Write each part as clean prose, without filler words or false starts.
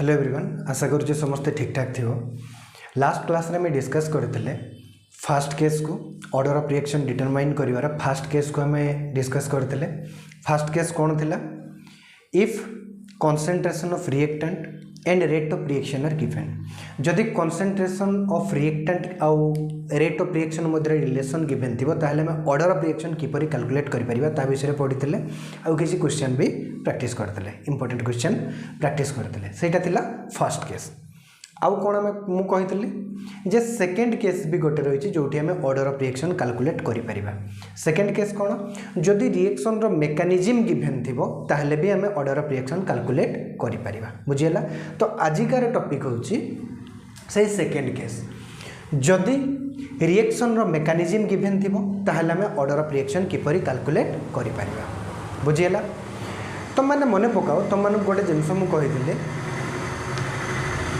Hello everyone, आशा करुचे समस्ते ठीक ठाक थी। लास्ट क्लास रे मैं डिस्कस करते फास्ट केस को ऑर्डर ऑफ रिएक्शन डिटरमाइन करिवार फास्ट केस को हमें डिस्कस करते। फास्ट केस कौन थिला? If concentration of reactant and rate of reaction are given. जदि कंसंट्रेशन ऑफ रिएक्टेंट आउ रेट ऑफ रिएक्शन मध्य रिलेशन गिवन थी ताहले हमें ऑर्डर ऑफ रिएक्शन किपरि कैलकुलेट करि परिबा ता विषय पढ़ी आउ किसी क्वेश्चन भी प्रैक्टिस करते। इंपोर्टेंट क्वेश्चन प्रैक्टिस करते सेटा थिला फर्स्ट केस। आउ कौन मु कही जे सेकेंड केस भी गोटे रही जोटी आम ऑर्डर ऑफ रिएक्शन कैलकुलेट करि परिबा। सेकेंड केस कौन? जदि रिएक्शन रो मेकानिज्म गिवन थिबो ताहले भी आम ऑर्डर ऑफ रिएक्शन कैलकुलेट करि परिबा। बुझियला? तो आजिकार टॉपिक होची से सेकेंड केस। जदि रिएक्शन रो मेकानिज्म गिवन थिबो ताहले आम ऑर्डर ऑफ रिएक्शन किपरि कैलकुलेट करि परिबा। बुझियला? तो माने मने पकाओ तुम माने गोटे जिनस मु कही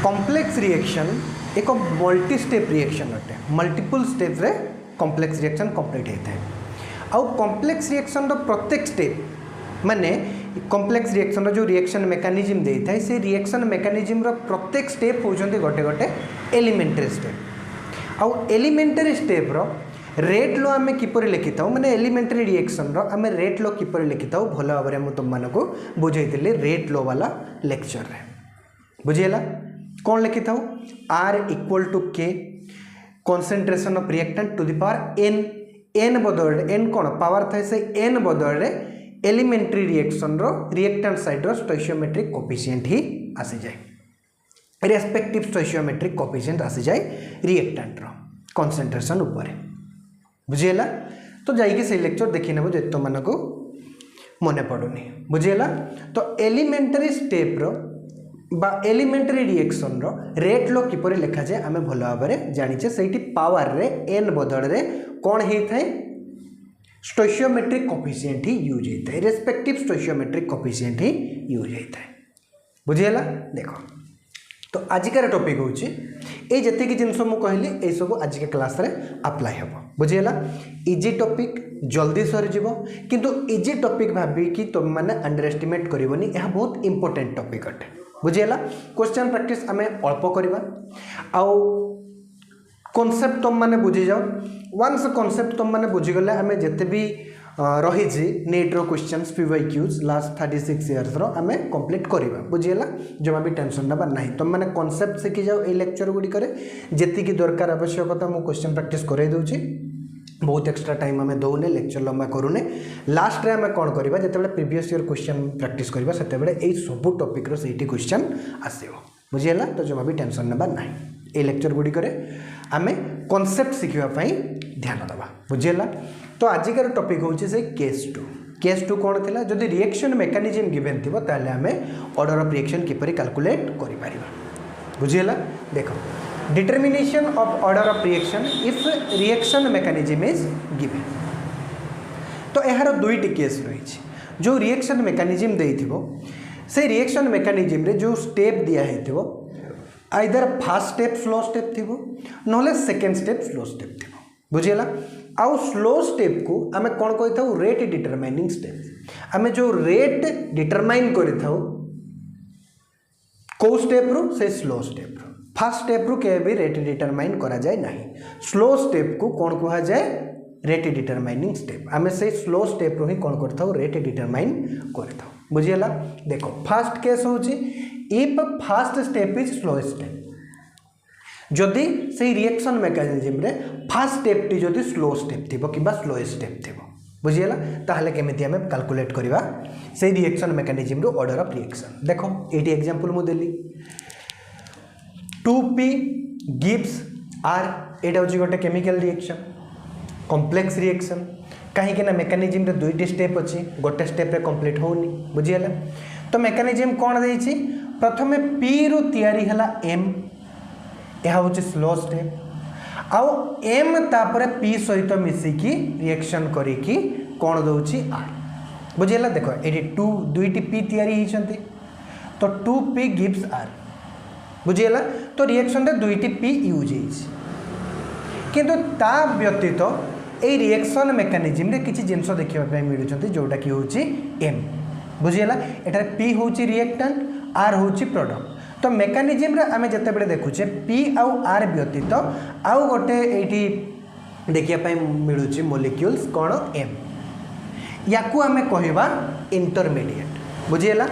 कॉम्प्लेक्स रिएक्शन एक मल्टी स्टेप रिएक्शन अटे। मल्टीपल स्टेप रे कॉम्प्लेक्स रिएक्शन कंप्लीट होता है। आउ कॉम्प्लेक्स रिएक्शन रो प्रत्येक स्टेप माने कॉम्प्लेक्स रिएक्शन रो जो रिएक्शन मेकानिज्म देता है से रिएक्शन मेकानिज्म रो प्रत्येक स्टेप होचंती गोटे गोटे एलिमेंटरी स्टेप। आउ एलिमेंटरी स्टेप रो रेट लो आम किपर लिखि था माने एलिमेंटरी रिएक्शन रो आम रेट लो किपर लिखि था भल भाव में तुम मानक बुझे रेट लो वाला लेक्चर रे। बुझेला? कौन लिखि था? R equal to K concentration of reactant to the power N. N बदल एन कौन पावर था से एन बदल एलिमेंटरी रिएक्शन रो रिएक्टेंट साइड रो स्टोइचियोमेट्रिक कोफिशिएंट ही आसी जाए। रेस्पेक्टिव स्टोइचियोमेट्रिक कोफिशिएंट आसी जाए रिएक्टेंट रो कॉन्सेंट्रेशन ऊपर। बुझेला? तो जाइए से लेक्चर देखी नेबो जे तुम मानक मने पड़ुनी। बुझेला? तो एलिमेंटरी स्टेप रो बा एलिमेंटरी रिएक्शन रो रेट लो किपर लिखा जाए आम भल भाव में जानीचे। से पावर रे एन बदल रे कौन होता है? स्टोइचियोमेट्रिक कोफिशिएंट ही यूज होता है। रेस्पेक्टिव स्टोइचियोमेट्रिक कोफिशिएंट ही यूज होता है। बुझेला? देखो तो आजिकार टॉपिक होची ए जति जिनस मु कहली ए सब आजिका क्लास रे अप्लाई हेबो। बुझेला? इजी टॉपिक जल्दी सरी जीवो किंतु इजी टॉपिक भाबी कि तुम माने अंडर एस्टिमेट करिवनी। यह बहुत इंपोर्टेंट टॉपिक अटे। बुझेला? क्वेश्चन प्रैक्टिस आम अल्प करवा आउ कॉन्सेप्ट तुम माने बुझी जाओ। वन्स कॉन्सेप्ट तुम माने बुझीगले आम जिते भी रही नीट रो क्वेश्चंस PYQs लास्ट 36 इयर्स रो आम कंप्लीट करवा। बुझेला? जमा भी टेंशन नबा नहीं। तुम माने कॉन्सेप्ट शिखी जाओ ए लेक्चर गुडी करे जेतिकी दरकार आवश्यकता मु क्वेश्चन प्रैक्टिस करे दूची। बहुत एक्स्ट्रा टाइम आम दौने लेक्चर लंबा करूने। लास्ट रे आम कौन करवा जिते प्रीवियस ईयर क्वेश्चन प्रैक्टिस करवा से सब टॉपिक रो सेठी क्वेश्चन आसीबो। बुझेला? तो जमा भी टेंशन नबा नहीं। ए लेक्चर गुडी करे आम कॉन्सेप्ट शिखिबा पई ध्यान दबा। बुझेला? तो आजिकार टॉपिक होची से केस 2। केस 2 कौन थिला? जदि रिएक्शन मेकानिज्म गिवन थिबो ताले आमे ऑर्डर ऑफ रिएक्शन किपरि कैलकुलेट करि परिबा। बुझेला? देखो determination of order of reaction if reaction mechanism is given. तो यार दुईटी केस रही जो रिएक्शन मेकानिज्म देइथिबो से रिएक्शन मेकानिज्म रे जो स्टेप दिया हेथिबो either first step slow step थिबो नले सेकंड स्टेप स्लो स्टेप थिबो। बुझेला? आउ स्लो स्टेप को आमे कौन कहि थाउ? Rate determining step. आमे जो रेट डिटरमाइन करि थाउ को स्टेप रो से स्लो स्टेप रो। फर्स्ट स्टेप रू के भी रेट डिटरमाइन करा जाए नहीं। स्लो स्टेप को कौन कहा जाए? Rate determining step. आमे से स्लो स्टेप रू ही कौन करता हूँ? रेट डिटरमाइन करता हूँ। बुझिएला? देखो फर्स्ट केस होची if first step is slow step. जदि से रिएक्शन मेकानिज्म रे फर्स्ट स्टेप टी जदि स्लो स्टेप थिबो किबा स्लो स्टेप थिबो। बुझिएला? ताहले केमिति हमें कैलकुलेट करबा से रिएक्शन मेकानिज्म रो ऑर्डर ऑफ रिएक्शन। देखो एटी एग्जांपल मु देली 2P गिव्स R। एटा होची गोटे केमिकल रिएक्शन कॉम्प्लेक्स रिएक्शन कहीं ना मेकानिज्म रे दुईटी स्टेप अच्छी गोटे स्टेप रे कंप्लीट होनी। बुझिएला? तो मेकानिज्म कौन देइछि? प्रथमे P रु तैयारी हला M। यह होची स्लो स्टेप आउ M तापर P सहित मिसिकी रिएक्शन करिकी कौन दउछि? R। बुझिएला? देखो एटी दुईटी P तैयारी हिचंती तो 2P गिव्स R। बुझिएला? तो रिएक्शन रे दुईटी P यूज होइछि किंतु ता व्यतीत ए रिएक्शन मेकानिज्म रे किछि जिंस देखिबा पय मिलुचंती जोटा कि होछि M। बुझिएला? एटा P होछि रिएक्टेंट R होछि प्रोडक्ट। तो मेकानिजम रे आमे जते बडे देखुचे पी आउ आर व्यतीत आउ गोटे एठी देखिया पय मिलुची मॉलिक्यूल्स कोन एम याकू आमे कहबा इंटरमीडिएट बुझिएला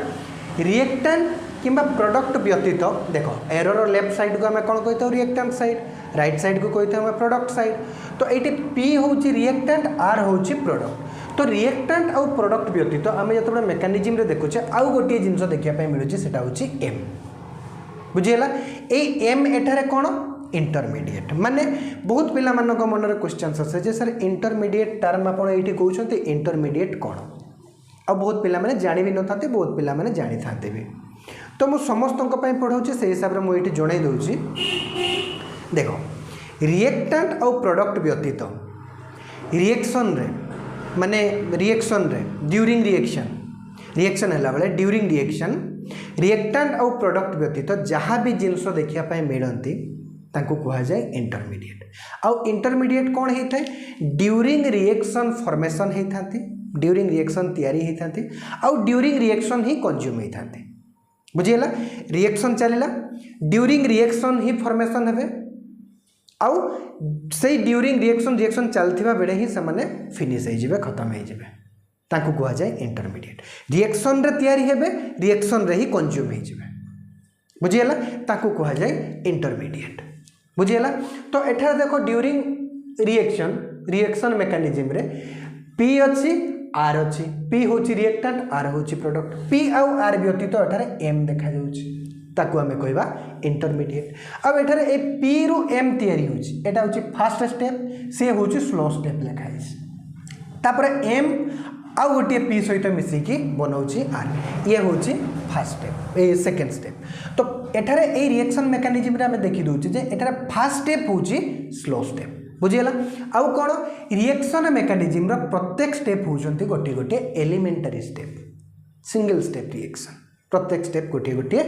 रिएक्टेंट किंबा प्रोडक्ट व्यतीत देखो एरर लेफ्ट साइड को आमे कोन कहतो रिएक्टेंट साइड राइट साइड को कहतो आमे प्रोडक्ट साइड तो एठी पी होची रिएक्टेंट आर होची प्रोडक्ट तो रिएक्टेंट आउ प्रोडक्ट व्यतीत आमे जते मेकानिजम रे देखुचे आउ गोटे जिंस देखिया पय मिलुची सेटा होची एम बुझिएला ए एम एठारे कोन इंटरमीडिएट माने बहुत पिला मानक मन रे क्वेश्चंस आसे जे सर इंटरमीडिएट टर्म आपण एठी कहउछन्ते इंटरमीडिएट कोन आ बहुत पिला माने जानि भी न थाते बहुत पिला माने जानि थाते भी तो मु समस्त पई पढ़ाउछि से हिसाब रे मु एठी जणाई दउछि देखो रिएक्टेंट और प्रोडक्ट व्यतीत रिएक्शन रे माने रिएक्शन रे ड्यूरिंग रिएक्शन हैला बेले ड्यूरिंग रिएक्टेंट और प्रोडक्ट व्यतीत जहाँ भी जिनस देखिया पई मिलंती तांको कहा जाए इंटरमीडिएट आउ इंटरमीडिएट कौन होता है ड्यूरिंग रिएक्शन फॉर्मेशन होता ड्यूरिंग रिएक्शन तैयारी होता आउ ड्यूरिंग रिएक्शन ही कंज्यूम होता बुझीगला रिएक्शन चलला ड्यूरिंग रिएक्शन ही फॉर्मेशन हेबे आउ से ड्यूरिंग रिएक्शन चलथिबा बेले ही से माने फिनिश हो जिवे खत्म हो जिवे तांको कहा जाए इंटरमीडिएट रिएक्शन रे तैयारी हेबे रिएक्शन रे ही कंज्यूम हो जिवे बुझीगला तांको कहा जाए इंटरमीडिएट बुझीगला तो एठार देखो ड्यूरिंग रिएक्शन मेकानिजम रे पी अच्छी आर अच्छी पी होची रिएक्टेंट आर होची प्रोडक्ट पी आउ आर व्यतीत एठारे एम देखा जाउची ताकू आमे कहबा इंटरमीडिएट अब एठारे ए पी रु एम तैयारी होची एटा होची फर्स्ट स्टेप से होची स्लो स्टेप लेखा है तापर एम आउ गोटे पी सहित मिसिकी बनाऊची आर ये होची फर्स्ट स्टेप ए सेकंड स्टेप तो एठारे ए रिएक्शन मेकानिजम रे हमें देखि दोची जे एठारे फर्स्ट स्टेप होची स्लो स्टेप बुझिएला आउ कोन रिएक्शन मेकानिजम रो प्रत्येक स्टेप होचंती गोटे गोटे elementary step single step reaction प्रत्येक स्टेप गोटे गोटे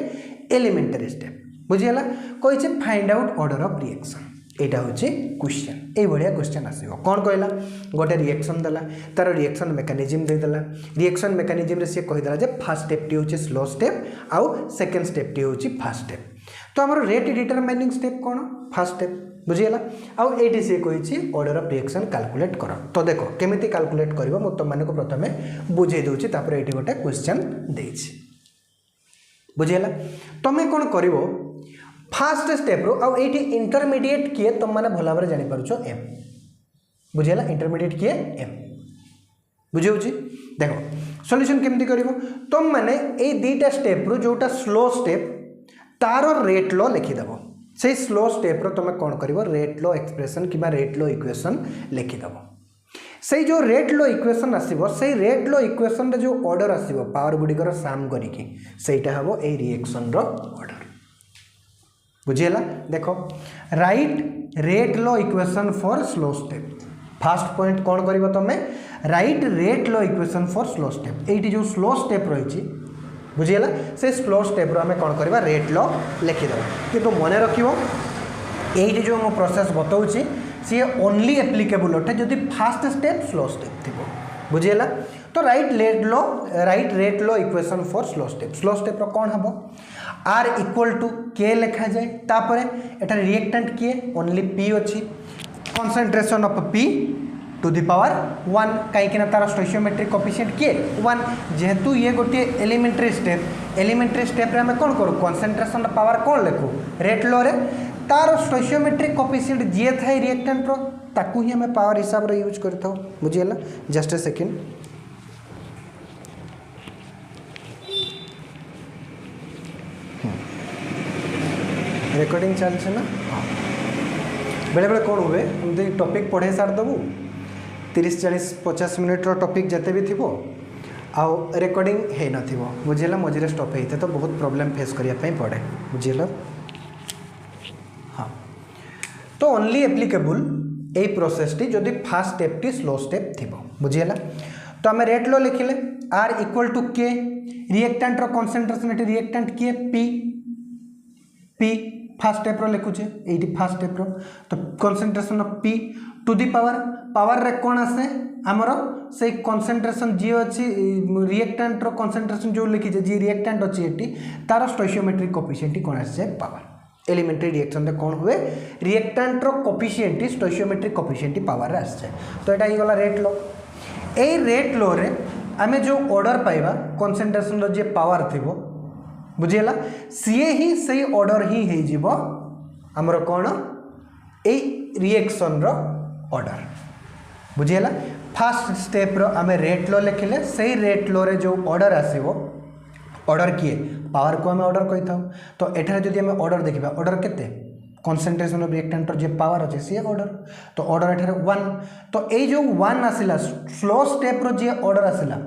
एलिमेंटरी स्टेप बुझिएला कोइ जे find out order of reaction एटा होची क्वेश्चन ए बढ़िया क्वेश्चन आसीबो कोन कहला गोटे रिएक्शन दला तार रिएक्शन मेकानिजम दे दला रिएक्शन मेकानिजम रे से कहि दला जे फर्स्ट स्टेप टी होची स्लो स्टेप आउ सेकंड स्टेप टी होची फर्स्ट स्टेप तो हमर रेट डिटरमाइनिंग स्टेप कोन फर्स्ट स्टेप बुझिएला आउ एटी से कहिछि ऑर्डर ऑफ रिएक्शन कैलकुलेट करो तो देखो केमिति कैलकुलेट करबो मु तुम माने को प्रथमे बुझे दोछि तापर एटी गोटे क्वेश्चन देछि बुझिएला तमे कोन करिवो फास्ट स्टेप रो आउ एटी इंटरमीडिएट किए तुम माने भला भाबरे जानि पारुछो एम बुझिएला इंटरमीडिएट किए एम बुझिउछि देखो सॉल्यूशन केमति करिवो तुम माने ए दीटा स्टेप रो जोटा स्लो स्टेप तारो रेट लो लिखि देबो से स्लो स्टेप रो तुम कोन करिवो rate law expression किबा rate law equation लिखि देबो से जो रेट लो इक्वेशन आसीबो से रेट लो इक्वेशन रे जो ऑर्डर आसीबो पावर गुडी कर साम करिकि सेटा हबो ए रिएक्शन रो ऑर्डर बुझिएला देखो right rate law equation for slow step first point कौन करिवो तमे right rate law equation for slow step eighty जो स्लो स्टेप रही बुझिएला से स्लो स्टेप रो हमें कौन करबा रेट लो लिखि देबा किंतु मने रखिवो एटी जो मो प्रोसेस बताउची सी ओनली एप्लीकेबल होटे जदि फर्स्ट स्टेप स्लो स्टेप थिबो बुझिएला तो write rate law equation for slow step रो कौन हबो आर इक्वल टू के लिखा जाए तापर एटा रिएक्टेंट किए ओनली पी अच्छी concentration of P to the power 1 कहीं तार स्टोइचियोमेट्रिक कोएफिशिएंट किए 1 जेहेतु ये गोटे एलिमेंटरी स्टेप रे हम कौन करूँ कंसंट्रेशन पावर कौन लिखू रेट लो रे तार स्टोइचियोमेट्रिक कोएफिशिएंट जे थाए रिएक्टेंट रो ताकू ही हमें पावर हिसाब रे यूज करथौ बुझिएला जस्ट ए सेकंड रिकॉर्डिंग चलছে ना हाँ बेले बेले कौन हुए एमती टॉपिक पढ़े सार देबू 30-40-50 मिनट टॉपिक जते भी थिबो आउ रिकॉर्डिंग है नथिबो बुझिला मझिरे स्टॉप हेते तो बहुत प्रॉब्लम फेस करिया पई पड़े बुझिला हाँ तो ओनली एप्लीकेबल ए प्रोसेस टी जदि फर्स्ट स्टेप टी स्लो स्टेप थिबो बुझिला तो आम रेट लो लिखिले आर इक्वल टू के रिएक्टेंट रो कंसंट्रेशन एटी रिएक्टेंट के पी फर्स्ट स्टेप रो लिखुचे एटी फर्स्ट स्टेप रो तो concentration of P to the power रे कौन आसे आमर से कनसेंट्रेशन जी अच्छी रिएक्टेंट कनसेंट्रेशन जो लिखी जी रिएक्टेंट अच्छी ये तार स्टोइचियोमेट्रिक कोफिशिएंट कौन आसे पावर एलिमेंटरी रिएक्शन रे कौन हुए रिएक्टेंट कोफिशिएंट स्टोइचियोमेट्रिक कोफिशिएंट पावर रे आसे तो यहाँ गला rate low a rate law रे आमे जो ऑर्डर पाइबा कनसेंट्रेशन रो जे पावर थिबो बुझीला सीए ही सही ऑर्डर ही हे जीवो हमर कौन ए रिएक्शन रो ऑर्डर बुझीला फास्ट स्टेप रो आमे रेट लो लिखिले सही रेट लो रे जो ऑर्डर आसीबो ऑर्डर किए पावर को आमे ऑर्डर कहि थाउ तो एठारे जदि आमे ऑर्डर देखिबा ऑर्डर केते concentration of reactant J power अछि से ऑर्डर तो ऑर्डर एठारे 1 तो ए जो 1 आसिला स्लो स्टेप रो जे ऑर्डर आसिला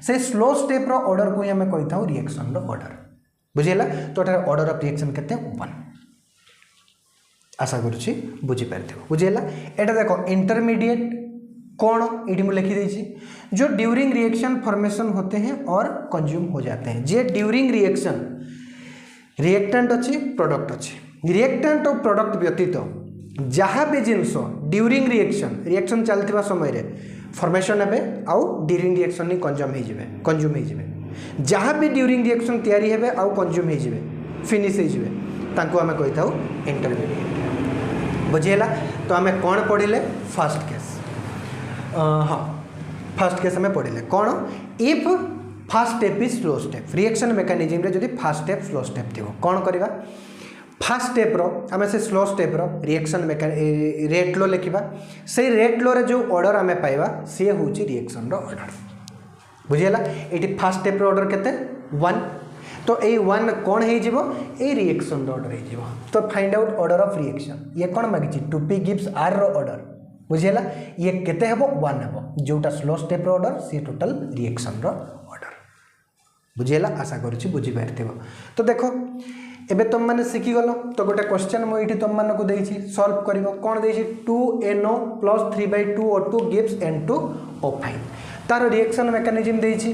से स्लो स्टेप रो ऑर्डर को आमे कहि थाउ रिएक्शन रो ऑर्डर बुझीला तो एठारे ऑर्डर ऑफ रिएक्शन केते 1 आशा करुच्ची बुझी पार्थिव बुझेला एटा देखो इंटरमीडिएट कौन ये मुझे लिखी देची जो ड्यूरिंग रिएक्शन फॉर्मेशन होते हैं और कंज्यूम हो जाते हैं जे ड्यूरिंग रिएक्शन रिएक्टेंट अच्छी प्रोडक्ट अच्छी रिएक्टेंट और प्रोडक्ट व्यतीत जहाँ भी जिनस ड्यूरिंग रिएक्शन चलता समय रे फॉर्मेशन हे आउ ड्यूरिंग रिएक्शन ही कंज्यूम हो जहाँ भी ड्यूरिंग रिएक्शन तैयारी हे आउ कंज्यूम हो फिनिश हो आम कही था इंटरमीडिएट बुझीला तो आम कौन पढ़ले फास्ट केस हाँ फास्ट केस आम पढ़ले कौन if fast step is slow step reaction mechanism रे जदि फास्ट स्टेप स्लो स्टेप थी कौन करवा फास्ट स्टेप रो आम से स्लो स्टेप रो रिएक्शन रेट लो लिखा से रेट लो रे जो ऑर्डर आम पाइबा सी हूँ रिएक्शन रो ऑर्डर बुझीला ये फास्ट स्टेप रो ऑर्डर केते 1 तो ये 1 कौन हो रिएक्शन ऑर्डर हो तो find out order of reaction ये कौन मागिची 2p गिव्स r रो ऑर्डर बुझीला ये केते हेबो 1 हेबो जोटा स्लो स्टेप रो ऑर्डर सी टोटल रिएक्शन रो ऑर्डर बुझीला आशा करूची बुझी पारथिबो तो देखो एबे तुम माने सिखी गलो तो गोटे क्वेश्चन मु एठी तुम मानको देइछि सॉल्व करिवो कोन देइछि 2NO + 3/2O2 गिव्स N2O5 तार रिएक्शन मेकानिज्म देइछि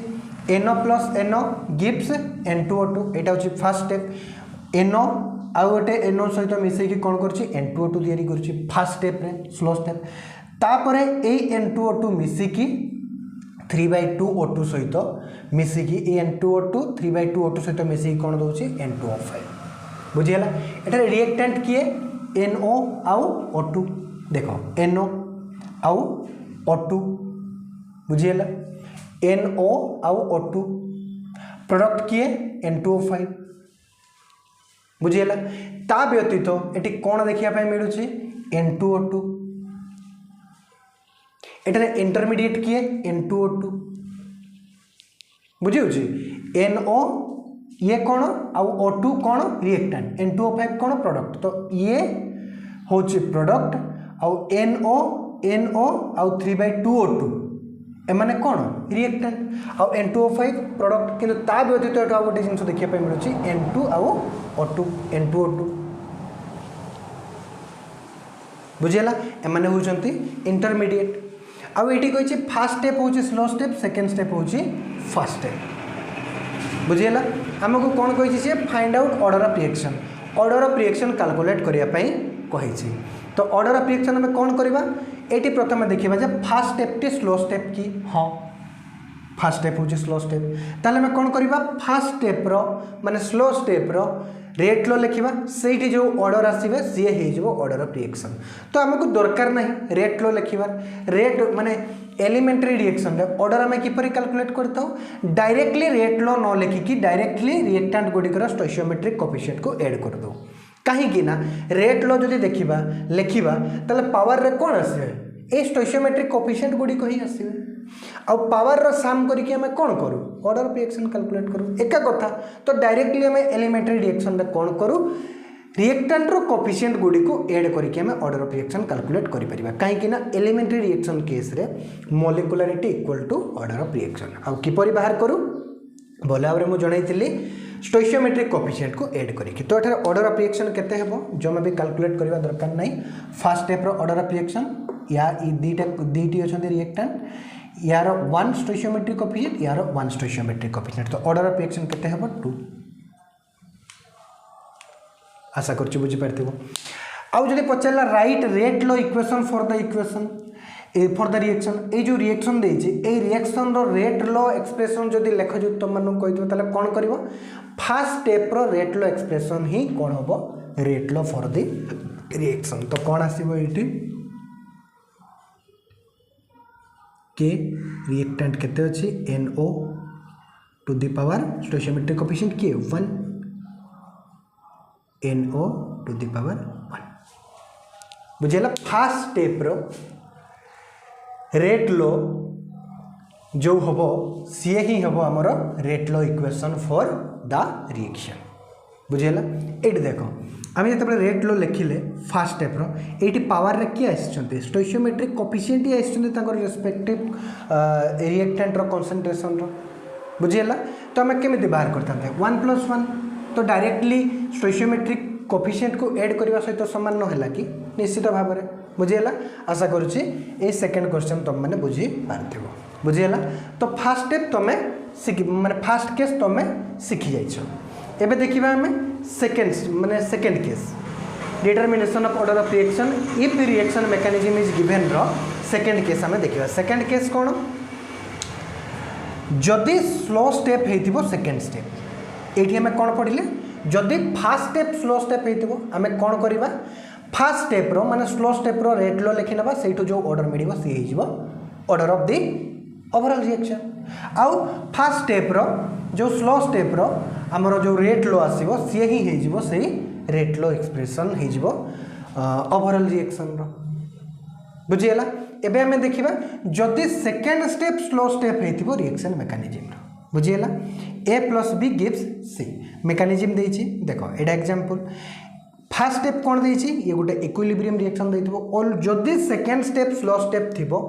NO + NO गिव्स N2O2 एटा होछि फर्स्ट स्टेप NO आउ गोटे NO सहित मिसेकी कोन करछि N2O2 तयारी करछि फर्स्ट स्टेप रे स्लो स्टेप तापरे ए N2O2 मिसेकी 3/2O2 सहित मिसेकी ए N2O2 3/2O2 सहित मिसेकी कोन दोछि N2O5 बुझीला एटा रिएक्टेंट किए NO आउ O2 देखो NO आउ O2 बुझीला NO आउ O2 प्रोडक्ट किए N2O5 बुझीला ता व्यतीत एटी कोन देखिया पाए मिलुची N2O2 एटारे इंटरमीडिएट किए N2O2 बुझी होची NO ये कौन आउ O2 कौन रिएक्टेंट N2O5 कौन प्रोडक्ट तो ये होची प्रोडक्ट आउ NO आउ 3/2O2 एमाने कौन रिएक्टेंट आउ N2O5 प्रोडक्ट किंतु ता व्यतीत एटा गोटे जिंस देखिया पे मिलुची N2 आउ O2 N2O2 बुझेला एमाने होचंती इंटरमीडिएट आउ एटी कहिछि फर्स्ट स्टेप होची स्लो स्टेप सेकंड स्टेप होची फास्ट स्टेप बुझेला हमको कौन कहिछि से find out order of reaction calculate करिया पई कहिछि तो ऑर्डर ऑफ रिएक्शन में कौन करवा ये प्रथम देखा जे फास्ट स्टेप टी स्लो स्टेप की हाँ फास्ट स्टेप हूँ स्लो स्टेप ताले में कौन करवा फास्ट स्टेप रो माने स्लो स्टेप रो रेट लो लिखा से जो ऑर्डर आसवे सी हो ऑर्डर ऑफ रिएक्शन तो आमको दरकार नहीं रेट लो लिखा रेट माने एलिमेंटरी रिएक्शन रे ऑर्डर आम किपरि कैलकुलेट करता डायरेक्टली रेट लो न लिखिकी डायरेक्टली रिएक्टेंट गुड़िकर स्टोइचियोमेट्रिक कोफिशिएंट को ऐड कर दो कहीं ना रेट लो जदि देखा लिखा ताले पावर रे कौन आसवे ए स्टोइचियोमेट्रिक कोफिशिएंट गुड़िक ही आसवे आ पावर रो साम करके हमें कौन करूँ ऑर्डर ऑफ रिएक्शन कैलकुलेट करूँ एका कथा तो डायरेक्टली हमें एलिमेंटरी रिएक्शन रे कौन करूँ रिएक्टेंट रो कोफिशिएंट गुडी को ऐड करके हमें ऑर्डर ऑफ रिएक्शन कैलकुलेट करि परिबा कहीं ना एलिमेंटरी रिएक्शन केस रे molecularity equal to order of reaction आ किपरि बाहर करूँ भले भाव में मुझे जनईली स्टोइचियोमेट्रिक कोफिशिएंट को ऐड करिके तो एठार ऑर्डर ऑफ रिएक्शन केते हेबो जो मैं भी कैलकुलेट करबा दरकार नहीं फर्स्ट स्टेप रो ऑर्डर ऑफ रिएक्शन या ई दीटी अछंती रिएक्टेंट यार 1 स्टोइचियोमेट्रिक कोफिशिएंट यार 1 स्टोइचियोमेट्रिक कोफिशिएंट तो ऑर्डर ऑफ रिएक्शन केते हेबो 2 आशा करछु बुझी पारथिबो आउ जदि पचारला write rate law equation for the equation for the reaction ये जो रिएक्शन देछि ए रिएक्शन रो रेट लो एक्सप्रेशन जदि लेख जो तुम मानू कहितो ताले कोन करिवो फर्स्ट स्टेप रो रेट लो एक्सप्रेशन ही कोन होबो rate law for the reaction तो कोन आसीबो एटी के रिएक्टेंट केते अछि NO to the power stoichiometric coefficient के 1 NO टू द पावर 1 बुझेला फर्स्ट स्टेप रो रेट लो जो होबो सी ही होबो हमर rate law equation for the reaction बुझेला एट देखो आम जो रेट लो लिखिले फास्ट स्टेप रो एटी पावर रे किए आछन्ते स्टोइचियोमेट्रिक कोएफिशिएंट ही आछन्ते तांकर रेस्पेक्टिव रिएक्टेंट रो कंसंट्रेशन रो बुझेला तो हम केमिति बाहर करथांते 1+1 तो डायरेक्टली स्टोइचियोमेट्रिक कोएफिशिएंट को ऐड करबा सहित समान न होला कि निश्चित भाव में बुझेला आशा करुच्ची ए सेकेंड क्वेश्चन तुम मैंने बुझी पार्थिव बुझेला तो फास्ट स्टेप तुम शिखी माने फास्ट केस तुम शिखी जाइछ एबे देखिबा हमें second case determination of order of reaction if the reaction mechanism is given रो सेकेंड केस हमें देखिबा सेकेंड केस कोन जदि स्लो स्टेप हेतिबो सेकेंड स्टेप एठी हमें कोन पढिले जदि फास्ट स्टेप स्लो स्टेप हेतिबो हमें कोन करिबा फास्ट स्टेप रो माने स्लो स्टेप रो रेट लो लिखि नबा सेठो जो ऑर्डर मिलिबो सी हेजिबो order of the overall reaction आउ फास्ट स्टेप रो जो स्लो स्टेप रो हमरो जो रेट लो आसीबो सी ही हेजिबो सेही रेट लो एक्सप्रेशन हेजिबो ओवरऑल रिएक्शन रो बुझियला एबे हमें देखिबा जदि सेकेंड स्टेप स्लो स्टेप हेतिबो रिएक्शन मेकानिज्म रो बुझियला A+B गिव्स C मेकानिज्म देछि देखो एटा एग्जांपल फास्ट स्टेप कौन देछि ये गोटे इक्विलिब्रियम रिएक्शन देथिबो और जदि सेकेंड स्टेप स्लो स्टेप थिबो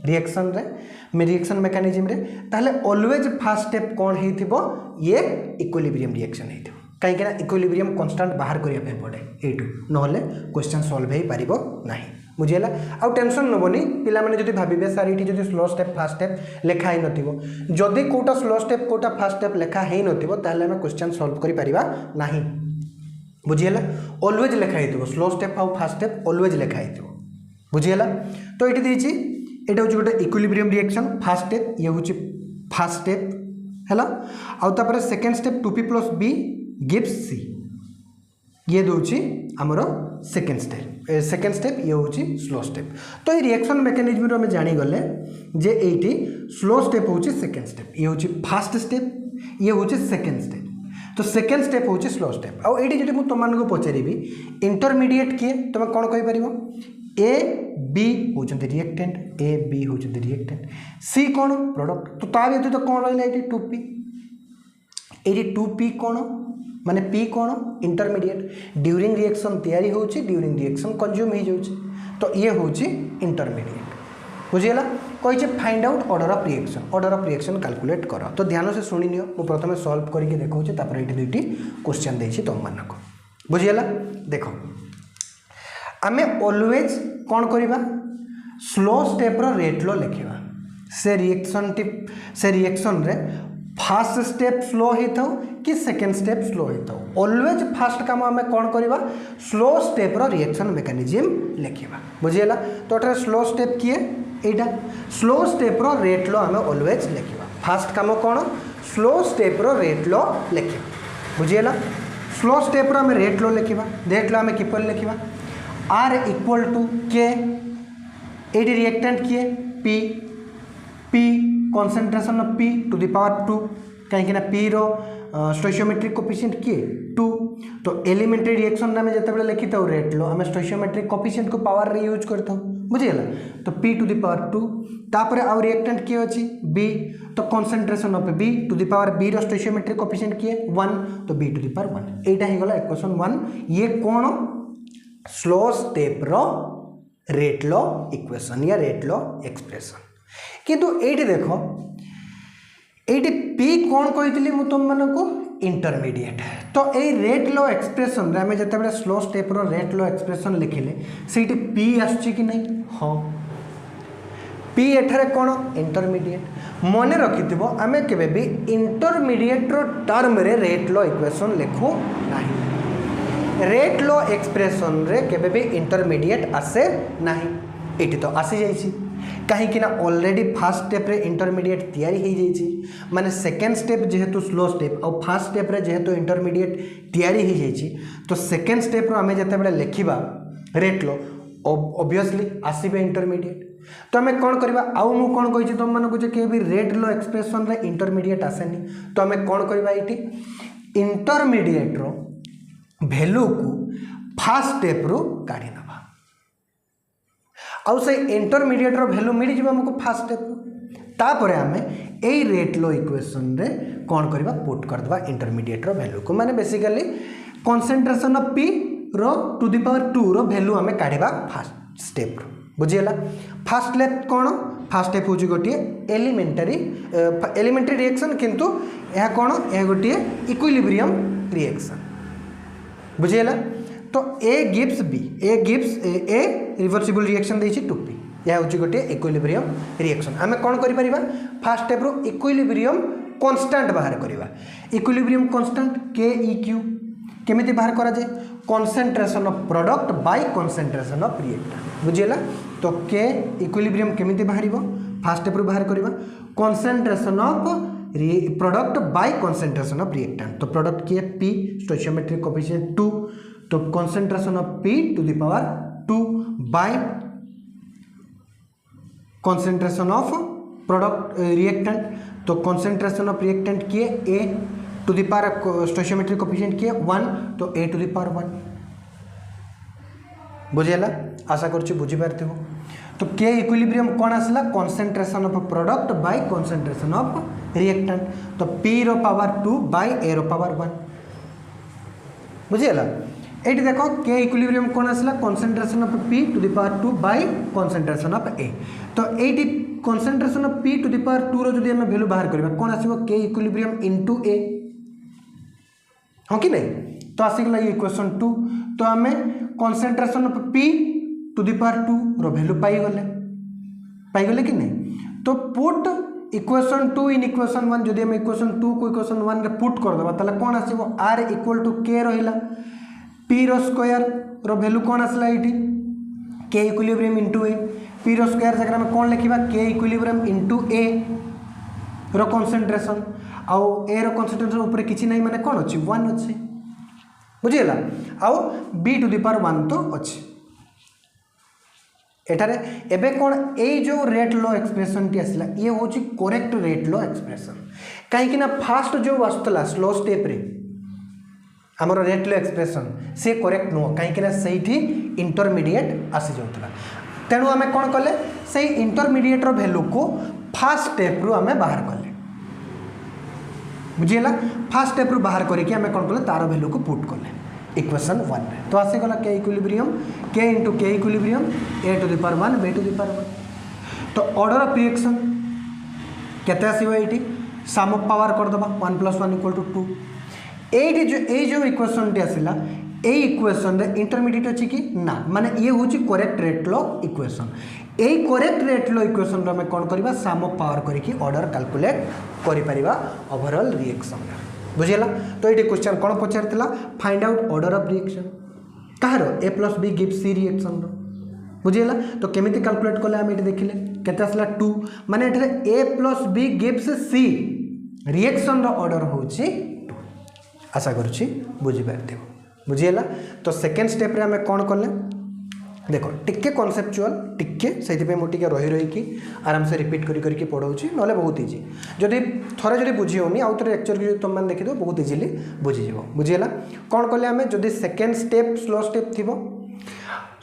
रिएक्शन रे रिएक्शन मेकानिज्म रे ताहले ऑलवेज फास्ट स्टेप कौन हेथिबो ये इक्विलिब्रियम रिएक्शन हेथिबो काहे कि ना इक्विलिब्रियम कांस्टेंट बाहर करिया पे पड़े एटू नहले क्वेश्चन सॉल्व हे पारिबो नाही बुझियला आ टेंशन नबोनी पिला माने जदि भाबिबे सर एठी जदि स्लो स्टेप फास्ट स्टेप लेखा हे नथिबो जदि कोटा स्लो स्टेप कोटा फास्ट स्टेप लेखा हे नथिबो ताहले हम क्वेश्चन सॉल्व करि परिबा नाही बुझियला ऑलवेज लेखा हेतिबो स्लो स्टेप आउ फास्ट स्टेप ऑलवेज लेखा हेतिबो बुझियला तो एठी देछि एटा होछि गोटे इक्विलिब्रियम रिएक्शन फास्ट स्टेप ये होछि फास्ट स्टेप हैला आउ तापर second step 2p+b gives c ये दोछि हमरो सेकंड स्टेप ये होछि स्लो स्टेप तो ये रिएक्शन मेकानिज्म रो हम जानि गले जे एठी स्लो स्टेप होछि सेकंड स्टेप ये होछि फास्ट स्टेप ये होछि सेकंड स्टेप तो सेकेंड स्टेप होछि स्लो स्टेप आउ एडी जदि मु तुमन को पचारिबी इंटरमीडिएट किए तुम कोन कहि परिबो ए बी होचंती रिएक्टेंट ए बी होचंती रिएक्टेंट सी कोन प्रोडक्ट तो ता व्यतीत तो कोन रहला एडी 2p एडी 2p कोन माने p कोन इंटरमीडिएट ड्यूरिंग रिएक्शन तयारी होछि ड्यूरिंग रिएक्शन कंज्यूम हो जाउछि तो ये होछि इंटरमीडिएट बुझियला कहि जे find out order of reaction calculate कर तो ध्यान से सुनि नियो मु प्रथमे सॉल्व करके देखौ जे तापर एटी दुईटी क्वेश्चन देछि तुम मानको बुझियला देखो आमे ऑलवेज कोन करिबा स्लो स्टेप रो रेट लो लिखिबा से रिएक्शन रे फास्ट स्टेप स्लो हेथौ कि सेकंड स्टेप स्लो हेथौ ऑलवेज फास्ट काम आमे कोन करिबा स्लो स्टेप रो रिएक्शन मेकानिज्म लिखिबा बुझियला तो अठरे स्लो स्टेप किए एटा स्लो स्टेप रो रेट लो हमें ऑलवेज लिखिबा फास्ट काम कोन स्लो स्टेप रो रेट लो लिखिबा बुझियला स्लो स्टेप रो हमें रेट लो लिखिबा रेट लो हमें किपर लिखिबा R इक्वल टू K एडी रिएक्टेंट किए P concentration of P to the power 2 कहीं ना P रो स्टोइचियोमेट्रिक कोएफिशिएंट किए 2 तो एलिमेंटरी रिएक्शन में जते बेले लिखितो रेट लो हमें स्टोइचियोमेट्रिक कोएफिशिएंट को पावर रे यूज करथौ बुझियला तो P टू द पावर 2 तापर आ रिएक्टेंट किए अछि B तो concentration of B to the power B रो स्टोइचियोमेट्रिक कोएफिशिएंट किए 1 तो B टू द पावर 1 एटा हे गला इक्वेशन 1 ये कोन स्लो स्टेप रो रेट लो इक्वेशन या रेट लो एक्सप्रेशन किंतु एठी देखो एठी P कोन कहितली मु तुम मानको इंटरमीडिएट तो ए रेट लो एक्सप्रेशन रे हमें जते बेले स्लो स्टेप रो रेट लो एक्सप्रेशन लिखिले सेठी P आछी कि नहीं हां P एठारे कोन इंटरमीडिएट मने रखिथिबो हमें केबे भी इंटरमीडिएट रो टर्म रे रेट लो इक्वेशन लिखो नाही रेट लो एक्सप्रेशन रे केबे भी इंटरमीडिएट आसे नाही एठी तो आसी जाईची कहीं ऑलरेडी फास्ट स्टेप रे इंटरमीडिएट तैयारी हो जाइए माने सेकेंड स्टेप जेहेतु स्लो स्टेप और फास्ट स्टेप रे जेहेतु इंटरमीडिएट तैयारी हो जाइए तो सेकेंड स्टेप आम जिते लिखा रेट लो ऑब्वियसली आसबे इंटरमीडिएट तो आम कौन करवा आउ मु कौन कही तुम मानक कि भी रेट लो एक्सप्रेशन रे इंटरमीडिएट आसेनी तो आम कौन करवा ये इंटरमीडिएट रो वैल्यू को फास्ट स्टेप रू काढ़ी नवा आउ से इंटरमीडिएट रो वैल्यू मिल जाए हमको फास्ट स्टेप तापर आम यही रेट लो इक्वेशन रे कौन करवा पुट करदे इंटरमीडिएट रो वैल्यू को माने बेसिकली कंसंट्रेशन ऑफ पी रो टू द पावर 2 रो वैल्यू आम काढ़ा फास्ट स्टेप रो बुझीगला फास्ट स्टेप कौन फास्ट स्टेप हूँ गोटे एलिमेंटरी रिएक्शन किंतु यह कौन यह गोटे इक्विलिब्रियम रिएक्शन बुझीगला तो ए गिव्स बी ए रिवर्सिबल रिएक्शन देछि टू पी यह हूँ गोटे इक्विलिब्रियम रिएक्शन आम कौन कर फास्ट स्टेप रो इक्विलिब्रियम कांस्टेंट बाहर करवा इक्विलिब्रियम कांस्टेंट के ई क्यू केमिति बाहर करा जाए concentration of product by concentration of reactant बुझीगला तो के इक्विलिब्रियम केमिति बाहर फास्ट स्टेप रू बाहर करवा concentration of product by concentration of reactant तो प्रोडक्ट की पी स्टोइचियोमेट्रिक कोएफिशिएंट 2 तो concentration of P to the power 2 by concentration of product reactant तो कंसंट्रेशन ऑफ रिएक्टेंट की A to the power stoichiometric coefficient की 1 तो ए to the power 1 बुझेला आशा करछि बुझी पारथिबो तो के इक्विलिब्रियम कौन आसला concentration of product by concentration of reactant तो पी रो पावर 2 बाय ए रो पावर 1 बुझेला एटी देखो के इक्विलिब्रियम कौन आसला concentration of P to the power 2 by concentration of A तो एटी concentration of P to the power 2 रो जदि हम वैल्यू बाहर करबा कौन आसीबो के इक्विलिब्रियम इनटू ए हाँ कि नहीं तो आसीगला ये इक्वेशन 2 तो आम concentration of P to the power 2 रो वैल्यू पाईगले कि नहीं तो पुट इक्वेशन 2 इन इक्वेशन 1 जदि हम इक्वेशन 2 को इक्वेशन 1 रे पुट कर देबा ताले कौन आसीबो r इक्वल टू k रहिला p रो स्क्वायर रो वैल्यू कौन आसला एठी k equilibrium into a p रो स्क्वायर जगह में कौन लिखिबा k इक्विलिब्रियम इनटू a रो कंसंट्रेशन आउ ए रो कंसंट्रेशन ऊपर किछि नहीं माने कौन अछि 1 अछि बुझिला आउ b टू द पावर 1 तो अछि एठारे एबे कौन ए जो रेट लो एक्सप्रेशन टी आसला ये होची करेक्ट रेट लो एक्सप्रेशन कहीं ना फास्ट जो आसला स्लो स्टेप रे हमर रेट लो एक्सप्रेशन से करेक्ट नो कहीं ना सहीठी इंटरमीडिएट आसी जाउतला तेणु आम कौन कले से इंटरमीडिएट रो वैल्यू को फास्ट स्टेप रू आम बाहर कले बुझीला फास्ट स्टेप रू बाहर करके आम कौन कले तार वैल्यू को पुट कले इक्वेशन 1 रे तो आसीगला के equilibrium K into K equilibrium A to the power 1 B to the power 1 तो ऑर्डर ऑफ रिएक्शन केते आसीबो एटी सम ऑफ पावर कर दबा 1 + 1 = 2 एटी जो इक्वेशन टी आसीला ए इक्वेशन रे इंटरमीडिएट अछि कि ना माने ये होची करेक्ट रेट लो इक्वेशन ए करेक्ट रेट लो इक्वेशन रे हम कोन करबा सम ऑफ पावर करिकि ऑर्डर कैलकुलेट करि परिबा ओवरऑल रिएक्शन बुझेला तो ये क्वेश्चन कौन पचार find out order of reaction कहार A plus B gives C reaction बुझेला तो केमिति कैलकुलेट कले हम ये देखिले केते आसला 2 माने एठरे A plus B gives C reaction रो ऑर्डर होची 2 आशा करूची बुझी पारथिबो बुझेला तो सेकंड स्टेप रे हम कोन कले देखो टिके कॉन्सेप्चुअल टिके से मुझे रही रही कि आराम से रिपीट करके पढ़ाऊँगी ना बहुत इजी जदि थोड़े जब बुझी होनी आउ थे एक्चुअली तुम मैंने देखिद बहुत इजिली बुझीज बुझीगला कौन कले आम जदि सेकेंड स्टेप स्लो स्टेप थी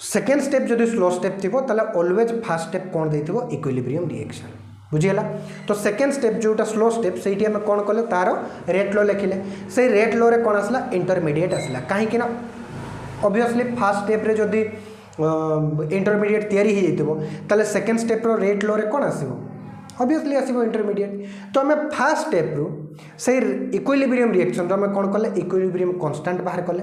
सेकेंड स्टेप जदि स्लो स्टेप थी ऑलवेज फास्ट स्टेप कौन देथिबो इक्विलिब्रियम रिएक्शन बुझीगला तो सेकेंड स्टेप जोटा स्लो स्टेप से आम कौन कले तार रेट लो लिखिले से रेट लो रे कौन आसला इंटरमीडिएट आसला कहीं ऑब्वियसली फास्ट स्टेप रे जदि इंटरमीडिएट तैयारी हो जाइए ताले सेकेंड स्टेप रो रेट लो रे कौन आसीबो ऑब्वियसली आसीबो इंटरमीडिएट तो आम फास्ट स्टेप रू से इक्विलिब्रियम रिएक्शन रो कौन कले इक्विलिब्रियम कांस्टेंट बाहर कले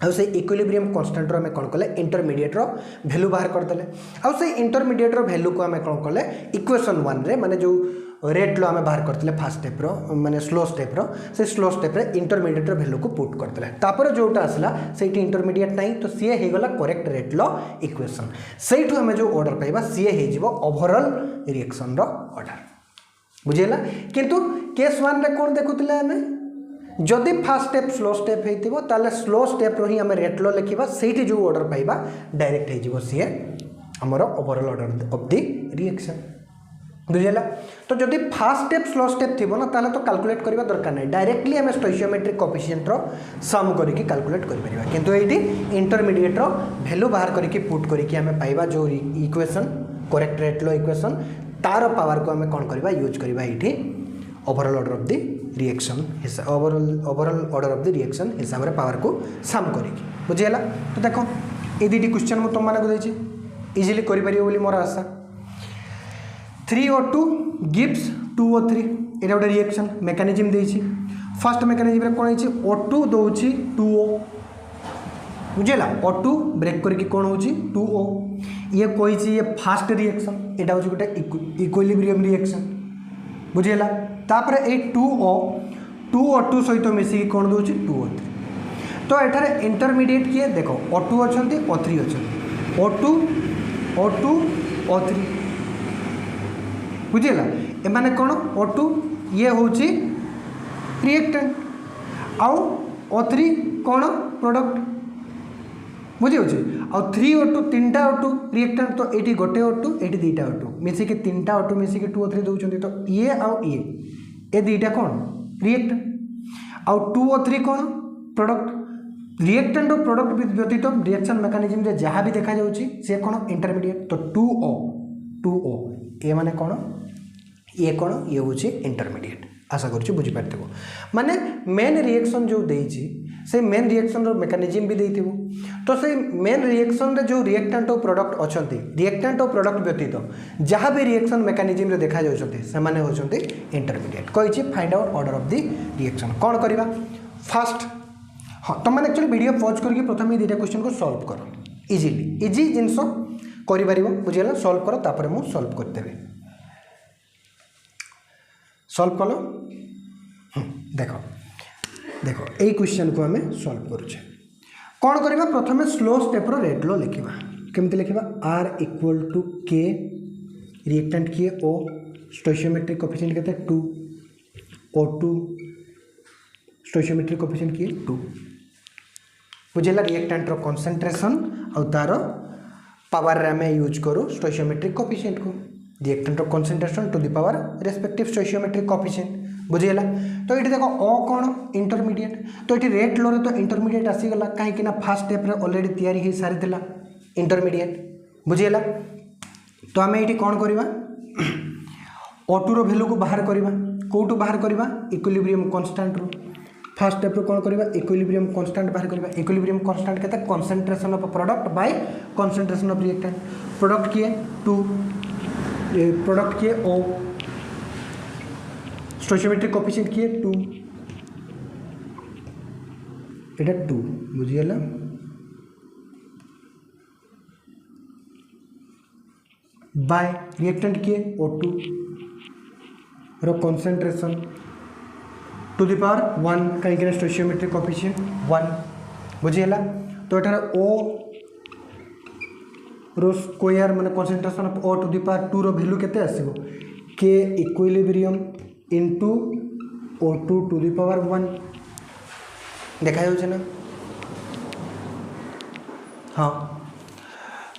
आउ से इक्विलिब्रियम कांस्टेंट रो कौन कले इंटरमीडिएट रो वैल्यू बाहर करदेले आउ से इंटरमीडिएट रो वैल्यू को आम कौन कले इक्वेशन 1 रे माने जो रेट लो आम बाहर करते फास्ट स्टेप माने स्लो स्टेप से स्लो स्टेप इंटरमीडिएट वैल्यू को पुट करते तापर जोटा आसला से इंटरमीडिएट नहीं तो सी होगला करेक्ट रेट लो इक्वेशन से आम जो ऑर्डर पाइबा सी हो ओवरऑल रिएक्शन रो ऑर्डर बुझेगा किंतु केस 1 रे कौन देखुले आम जदि फास्ट स्टेप स्लो स्टेप होइतिबो ताले स्लो स्टेप रो ही आम रेट लो लिखिबा सेठी जो ऑर्डर पाइबा डायरेक्ट हो सी आमर overall order of the reaction बुझेगा तो जदि फास्ट स्टेप स्लो स्टेप थी ना ताले तो कैलकुलेट करबा दरकार नहीं डायरेक्टली आम स्टोइचियोमेट्रिक कोएफिशिएंट रो सम करके कैलकुलेट कर परिबा किंतु एठी इंटरमीडिएट रो वैल्यू बाहर करके पुट करके आम पाइबा जो equation correct rate law equation तार पावर को आम कौन करबा यूज करबा एठी overall order of the reaction overall order of the reaction हिसाब रे पावर को सम करके बुझेला तो देखो ए दुईटी क्वेश्चन मु तुम मानक देछि इजीली करि परिबो बोली मोर आशा 3O2 gives 2O3 एटा गोटे रिएक्शन मेकानिज्म देछि फर्स्ट मेकानिज्म रे कोन होछि O2 दोछि 2O बुझेला O2 ब्रेक करके कोन होछि 2O ये कहिछि ये फास्ट रिएक्शन एटा होछि गोटे इक्विलिब्रियम रिएक्शन बुझेला तापर ए 2O2 सहित मिसिकी कोन दोछि 2O3 तो एठारे इंटरमीडिएट किए देखो O2 अछंती O3 अछंती O2 O3 बुझेगा एमाने कौन O2 ये होची रिएक्टेंट आउ O3 कौन प्रोडक्ट बुझे होची आउ 3O2 तीनटा O2 रिएक्टेंट तो एटी गोटे O2 एटी दीटा O2 मिसिकी तीनटा O2 मिसिकी 2O3 दउचंती तो ये आउ ये दीटा कौन रिएक्टेंट आउ 2O3 कौन प्रोडक्ट रिएक्टेंट और प्रोडक्ट व्यतीत रिएक्शन मेकानिज्म रे जहाँ भी देखा जाउची से कौन इंटरमीडिएट तो 2O ये माने कौन ये कौन ये हूँ इंटरमीडिएट आशा करुँच बुझीपार माने मेन रिएक्शन जो देइछि से मेन रिएक्शन रो मेकानिज्म भी देइथिबो तो से मेन रिएक्शन रे जो रिएक्टेंट और प्रोडक्ट अछंती रिएक्टेंट और प्रोडक्ट व्यतीत जहाँ भी रिएक्शन मेकानिज्म रे देखा जाउछंती से माने होछंती इंटरमीडिएट कहिछि find out order of the reaction कौन करबा फर्स्ट हाँ तुम मैंने एक्चुअली वीडियो पॉज करके प्रथम ये दुईटा क्वेश्चन को सॉल्व कर इजीली इजी जिनस कर बुझेगा सॉल्व कर तापर मु सॉल्व करदेवी सॉल्व कल देखो देखो यही क्वेश्चन को आम सॉल्व करुचे कौन करवा प्रथम स्लो स्टेप रो रेट लो लिखा केमती लिखा R equal to K reactant किए O स्टोइचियोमेट्रिक कोएफिशिएंट केते 2 O2 स्टोइचियोमेट्रिक कोएफिशिएंट किए 2 बुझेला रिएक्टेंट रो कंसंट्रेशन और तार पावर रे हमें यूज करू स्टोइचियोमेट्रिक कोएफिशिएंट को रिएक्टेंट रो concentration to the power respective stoichiometric coefficient बुझेला तो ये देखो O कौन इंटरमीडिएट तो ये रेट लो रे तो इंटरमीडिएट आसीगला कहीं फास्ट स्टेप रे ऑलरेडी तैयारी हो सारी इंटरमीडिएट बुझेला तो आम ये कौन करवा O2 रो वैल्यू को बाहर करवा कौटू बाहर करवा equilibrium constant row first step कौन करवा इक्विलिब्रियम कांस्टेंट बाहर करवा इक्विलिब्रियम कांस्टेंट कहता है concentration of product by concentration of reactant product किए 2 प्रोडक्ट किए O स्टोइचियोमेट्रिक कोएफिशिएंट किए 2 एटा 2 बुझियला बाय रिएक्टेंट किए O2 रो कंसंट्रेशन टू द पावर 1 कहीं स्टोइचियोमेट्रिक कोएफिशिएंट 1 बुझियला तो एटा O रो स्क्वायर माने concentration of O to the power 2 रो वैल्यू केते आसीबो K equilibrium into O2 to the power 1 देखा जाउछ ना हाँ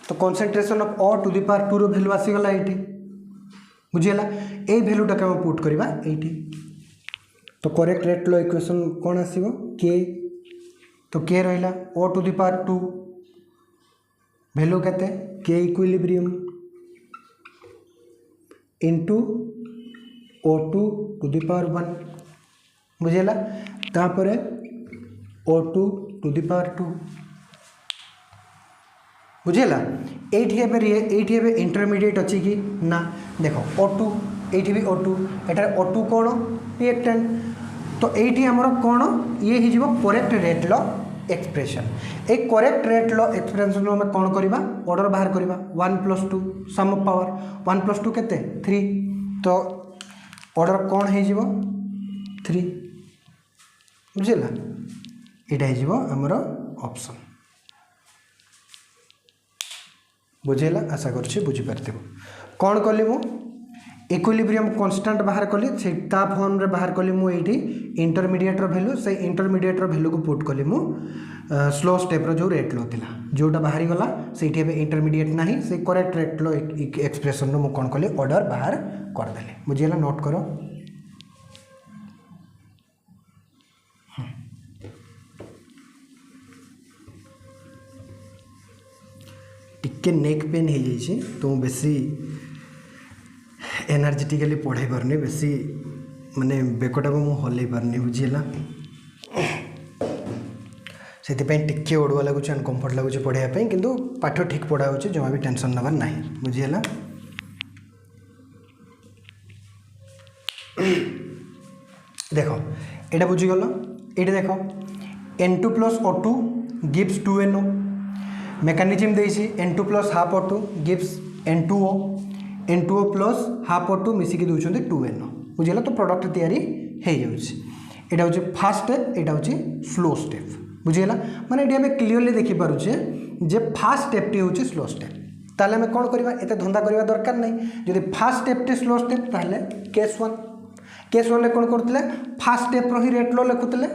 तो concentration of O to the power 2 रो वैल्यू आसीगला एठी बुझियला ए वैल्यूटा के हम पुट करबा एठी तो करेक्ट रेट लो इक्वेशन कौन आसीबो K तो K रहिला O to the power 2 value केते K equilibrium into O2 to the power 1 बुझेला तापर O2 टू द पावर 2 बुझेला एठी एबे इंटरमीडिएट अछि कि ना देखो O2 एठी भी O2 एटा O2 कोन रिएक्टेंट तो एठी हमर कोन ये ही जीवो करेक्ट रेट लो एक्सप्रेशन एक करेक्ट रेट लो एक्सप्रेशन में कौन करवा ऑर्डर बाहर करवा 1 + 2 सम ऑफ पावर 1 + 2 केते 3 तो ऑर्डर कौन हो 3 बुझेगा यहाँ हो आमर ऑप्शन बुझेगा आशा करुँच बुझीपार कौन कली मु इक्विलिब्रियम कांस्टेंट बाहर कली से फॉर्म रे बाहर कली मु एठी इंटरमीडिएट रो वैल्यू से इंटरमीडिएट रो वैल्यू को पुट कली मु स्लो स्टेप रो जो रेट लो थिला जोटा बाहरी गला सेठी एबे इंटरमीडिएट नाही से करेक्ट रेट लो एक्सप्रेशन रो मु कोन कली ऑर्डर बाहर कर देले बुझियला नोट करो टिके नेक पेन हो जाइए तो बेसी एनर्जेटिकली पढ़ाई पारनी बेसी माने बेकटा को मुझे हल्ई पारनी बुझीला से टिके ओडुआ लगुच अनकम्फर्ट लगुच पढ़ाई किंतु पाठ ठीक पढ़ा हो जमा भी टेंशन नबार ना बुझीला देख यहाँ बुझीगल ये देख N2 + O2 gives 2NO mechanism देसी N2 + half O2 gives N2O N2O + half O2 मिसिकी दूसरे 2NO बुझेगा तो प्रोडक्ट तैयारी हो जाए फास्ट स्टेप यहाँ हूँ स्लो स्टेप बुझेगा माने ये आम क्लीयरली देखिपारे जे फास्ट स्टेप टी हूँ स्लो स्टेप ताले आम कौन करवा एत धंदा करवा दरकार नहीं जदि फास्ट स्टेप टी स्लो स्टेप ताहले केस 1 कौन करते फास्ट स्टेप रो ही रेट लो लिखुते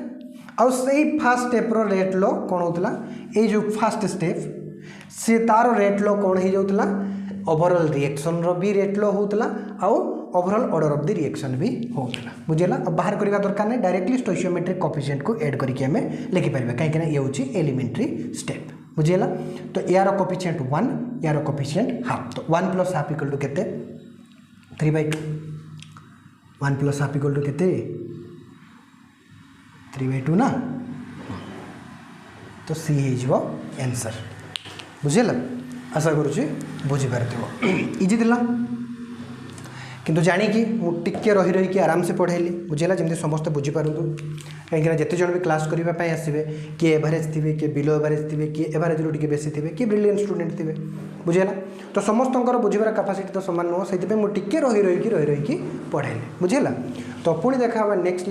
आउ से फास्ट स्टेप रो रेट लो कौन होता ये जो फास्ट स्टेप सी तार रेट लो कौन हो जाता ओवरऑल रिएक्शन रो भी रेट लो होता आउ overall order of the reaction भी होता बुझेगा अब बाहर करवा दरकार नहीं डायरेक्टली स्टोइचियोमेट्रिक कोएफिशिएंट को ऐड करके हमें लिखिपर कहीं ये हूँ एलिमेंटरी स्टेप बुझेगा तो यार कोएफिशिएंट 1 यार कोएफिशिएंट हाफ तो 1 + हाफ इक्वल टू केते 3/2 1 + हाफ इक्वल टू केते 3/2 ना तो सी हो आंसर बुझेगा आशा करुँच बुझीपार इजी दिला किंतु जानिकी मुझे रही रही आराम से पढ़ेली बुझेगा जमी समस्त बुझीपारू कहीं जिते जन भी क्लास करने आसवे किए एवरेज थे किए बिलो एवरेज थे किए एवरेज रू बेसी थे किए ब्रिलियंट स्टूडेंट थे बुझेगा तो समस्त बुझार कैपेसिटी तो सामान नुह से मुझे रही रही पढ़ेली बुझेगा तो पुणी देखा नेक्स्ट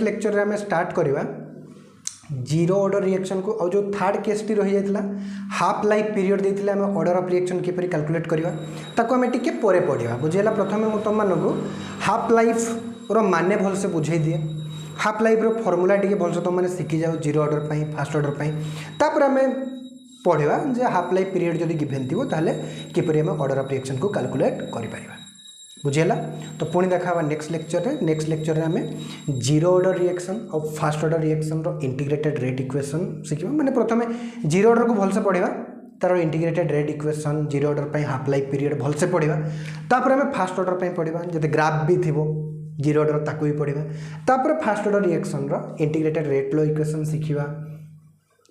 लेक्चर रे आम स्टार्ट करवा जीरो ऑर्डर रिएक्शन को और जो थर्ड केस टी रही जाता हाफ लाइफ पीरियड देते आम order of reaction keeper calculate करवा ताको आम टिके परे पढ़ा बुझेगा प्रथम मुझे तुम मानक हाफ लाइफ रो माने भलसे बुझे दिए हाफ लाइफ रो फॉर्मूला टी भलसे तुम मैंने शिखी जाओ जीरो ऑर्डर पाई फास्ट ऑर्डर पाई तापर आम पढ़ा जे हाफ लाइफ पीरियड जदि गिवेन थी ताहले किपर आम ऑर्डर ऑफ रिएक्शन को कैलकुलेट करें बुझेगा तो पुणी देखा नेक्स्ट लेक्चर आम जीरो ऑर्डर रिएक्शन और फास्ट ऑर्डर रिएक्शन रो इंटीग्रेटेड रेट इक्वेशन शिखा माने प्रथम जीरो ऑर्डर को भलसे पढ़ा तार integrated rate equation zero order पर हाफ लाइफ पीरियड भलसे पढ़ा तापर आम फास्ट ऑर्डर पर पढ़ा जब ग्राफ भी थी जीरो ऑर्डर ताकू भी पढ़ा तापर फास्ट ऑर्डर रिएक्शन रो इंटीग्रेटेड रेट लो इक्वेशन शिखा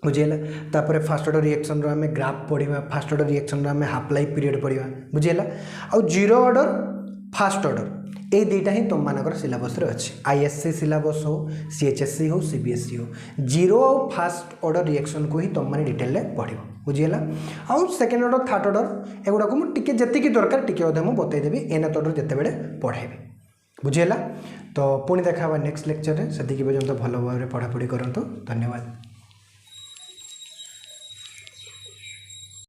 बुझेगा तापर फास्ट ऑर्डर रिएक्शन रो आम ग्राफ पढ़ा फास्ट ऑर्डर रिएक्शन रो आम हाफ लाइफ पीरियड पढ़ा बुझेगा और जीरो ऑर्डर फास्ट ऑर्डर ये दुईटा ही तुम मानकर सिलेबस रे अच्छे आईएससी सिलेबस हो सीएचएससी हो सीबीएसई हो जीरो और फास्ट ऑर्डर रिएक्शन को ही तुम मैंने डिटेल पढ़ बुझीगला आउ सेकेंड ऑर्डर थर्ड ऑर्डर एगुड़ा को मुझे जी दरकार टी मुझे बतईदेवी एनथ ऑर्डर जिते बड़े पढ़ेबी बुझीगला तो पुणी देखा नेक्स्ट लेक्चर से पर्यंत भल भाव में पढ़ापढ़ी करूँ धन्यवाद।